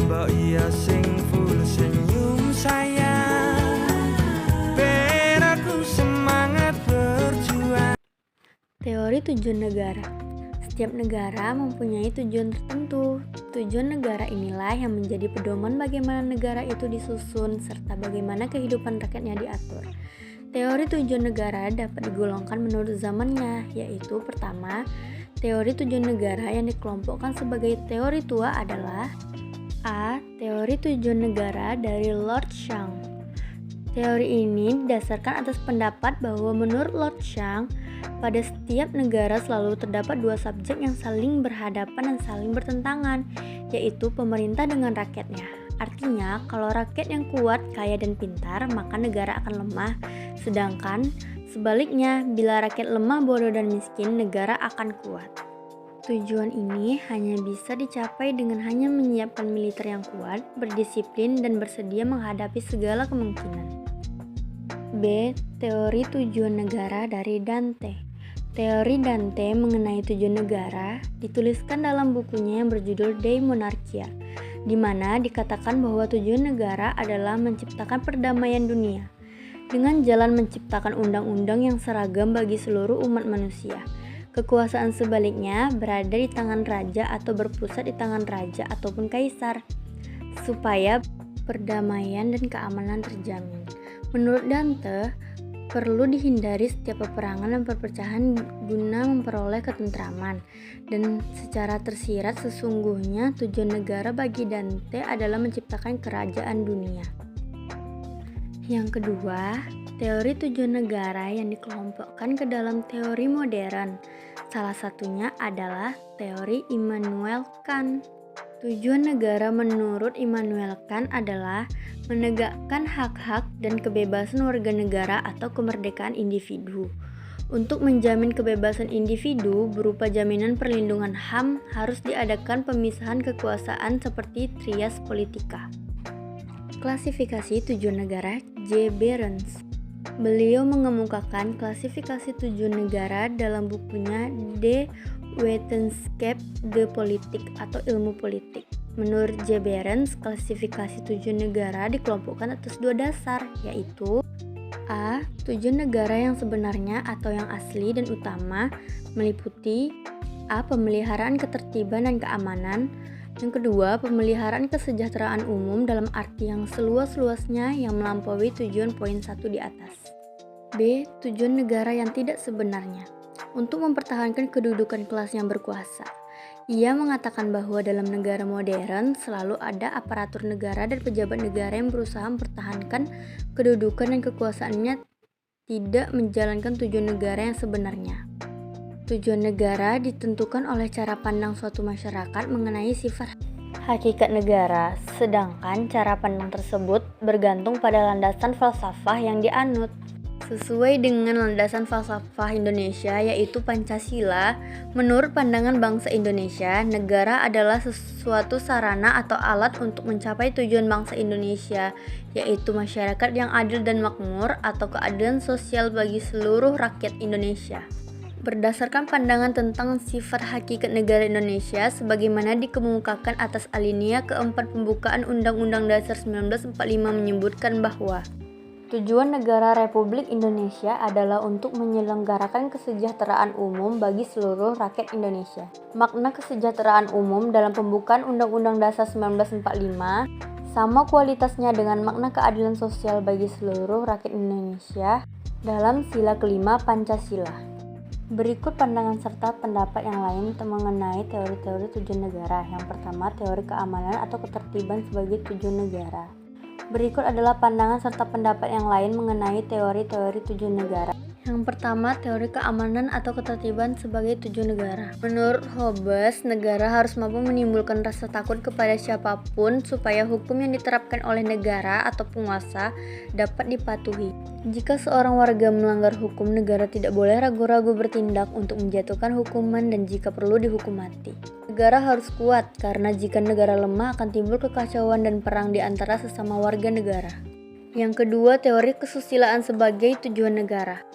Mbok iya sing full senyum sayang, ben aku semangat berjuang. Teori tujuan negara. Setiap negara mempunyai tujuan tertentu. Tujuan negara inilah yang menjadi pedoman bagaimana negara itu disusun serta bagaimana kehidupan rakyatnya diatur. Teori tujuan negara dapat digolongkan menurut zamannya, yaitu pertama, teori tujuan negara yang dikelompokkan sebagai teori tua adalah A. Teori tujuan negara dari Lord Shang. Teori ini didasarkan atas pendapat bahwa menurut Lord Shang, pada setiap negara selalu terdapat dua subjek yang saling berhadapan dan saling bertentangan, yaitu pemerintah dengan rakyatnya. Artinya, kalau rakyat yang kuat, kaya, dan pintar, maka negara akan lemah. Sedangkan, sebaliknya, bila rakyat lemah, bodoh, dan miskin, negara akan kuat. Tujuan ini hanya bisa dicapai dengan hanya menyiapkan militer yang kuat, berdisiplin, dan bersedia menghadapi segala kemungkinan. B. Teori tujuan negara dari Dante. Teori Dante mengenai tujuan negara dituliskan dalam bukunya yang berjudul De Monarchia, di mana dikatakan bahwa tujuan negara adalah menciptakan perdamaian dunia dengan jalan menciptakan undang-undang yang seragam bagi seluruh umat manusia. Kekuasaan sebaliknya berada di tangan raja atau berpusat di tangan raja ataupun kaisar, supaya perdamaian dan keamanan terjamin. Menurut Dante, perlu dihindari setiap peperangan dan perpecahan guna memperoleh ketentraman. Dan secara tersirat sesungguhnya tujuan negara bagi Dante adalah menciptakan kerajaan dunia. Yang kedua, teori tujuan negara yang dikelompokkan ke dalam teori modern. Salah satunya adalah teori Immanuel Kant. Tujuan negara menurut Immanuel Kant adalah menegakkan hak-hak dan kebebasan warga negara atau kemerdekaan individu. Untuk menjamin kebebasan individu berupa jaminan perlindungan HAM harus diadakan pemisahan kekuasaan seperti trias politika. Klasifikasi tujuan negara J. Behrens. Beliau mengemukakan klasifikasi tujuan negara dalam bukunya De Wetenschap de Politik atau ilmu politik. Menurut J. Behrens, klasifikasi tujuan negara dikelompokkan atas dua dasar, yaitu A. Tujuan negara yang sebenarnya atau yang asli dan utama meliputi A. Pemeliharaan ketertiban dan keamanan. Yang kedua, pemeliharaan kesejahteraan umum dalam arti yang seluas-luasnya yang melampaui tujuan poin 1 di atas. B. Tujuan negara yang tidak sebenarnya untuk mempertahankan kedudukan kelas yang berkuasa. Ia mengatakan bahwa dalam negara modern selalu ada aparatur negara dan pejabat negara yang berusaha mempertahankan kedudukan dan kekuasaannya, tidak menjalankan tujuan negara yang sebenarnya. Tujuan negara ditentukan oleh cara pandang suatu masyarakat mengenai sifat hakikat negara, sedangkan cara pandang tersebut bergantung pada landasan falsafah yang dianut. Sesuai dengan landasan falsafah Indonesia yaitu Pancasila, menurut pandangan bangsa Indonesia, negara adalah sesuatu sarana atau alat untuk mencapai tujuan bangsa Indonesia, yaitu masyarakat yang adil dan makmur atau keadilan sosial bagi seluruh rakyat Indonesia. Berdasarkan pandangan tentang sifat hakikat negara Indonesia sebagaimana dikemukakan atas alinea keempat pembukaan Undang-Undang Dasar 1945 menyebutkan bahwa tujuan negara Republik Indonesia adalah untuk menyelenggarakan kesejahteraan umum bagi seluruh rakyat Indonesia. Makna kesejahteraan umum dalam pembukaan Undang-Undang Dasar 1945 sama kualitasnya dengan makna keadilan sosial bagi seluruh rakyat Indonesia dalam sila kelima Pancasila. Berikut pandangan serta pendapat yang lain mengenai teori-teori tujuan negara. Yang pertama, teori keamanan atau ketertiban sebagai tujuan negara. Berikut adalah pandangan serta pendapat yang lain mengenai teori-teori tujuan negara. Yang pertama, teori keamanan atau ketertiban sebagai tujuan negara. Menurut Hobbes, negara harus mampu menimbulkan rasa takut kepada siapapun supaya hukum yang diterapkan oleh negara atau penguasa dapat dipatuhi. Jika seorang warga melanggar hukum, negara tidak boleh ragu-ragu bertindak untuk menjatuhkan hukuman dan jika perlu dihukum mati. Negara harus kuat karena jika negara lemah akan timbul kekacauan dan perang di antara sesama warga negara. Yang kedua, teori kesusilaan sebagai tujuan negara.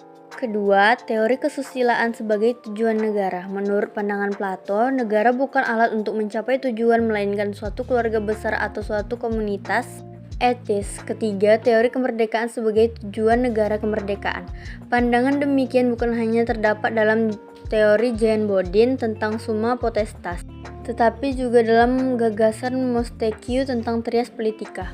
Kedua, teori kesusilaan sebagai tujuan negara. Menurut pandangan Plato, negara bukan alat untuk mencapai tujuan melainkan suatu keluarga besar atau suatu komunitas etis. Ketiga, teori kemerdekaan sebagai tujuan negara kemerdekaan. Pandangan demikian bukan hanya terdapat dalam teori Jean Bodin tentang summa potestas, tetapi juga dalam gagasan Montesquieu tentang trias politica.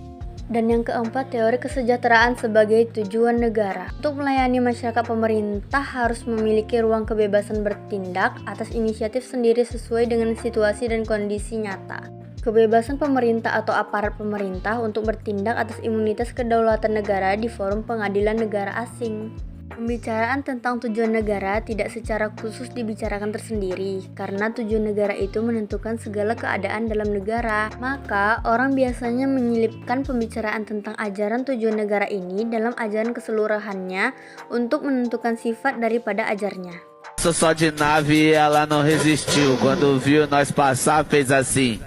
Dan yang keempat, teori kesejahteraan sebagai tujuan negara. Untuk melayani masyarakat, pemerintah harus memiliki ruang kebebasan bertindak atas inisiatif sendiri sesuai dengan situasi dan kondisi nyata. Kebebasan pemerintah atau aparat pemerintah untuk bertindak atas imunitas kedaulatan negara di forum pengadilan negara asing. Pembicaraan tentang tujuan negara tidak secara khusus dibicarakan tersendiri, karena tujuan negara itu menentukan segala keadaan dalam negara. Maka, orang biasanya menyelipkan pembicaraan tentang ajaran tujuan negara ini dalam ajaran keseluruhannya untuk menentukan sifat daripada ajarnya. Só de nave ela não resistiu. Quando viu nós passar, fez assim.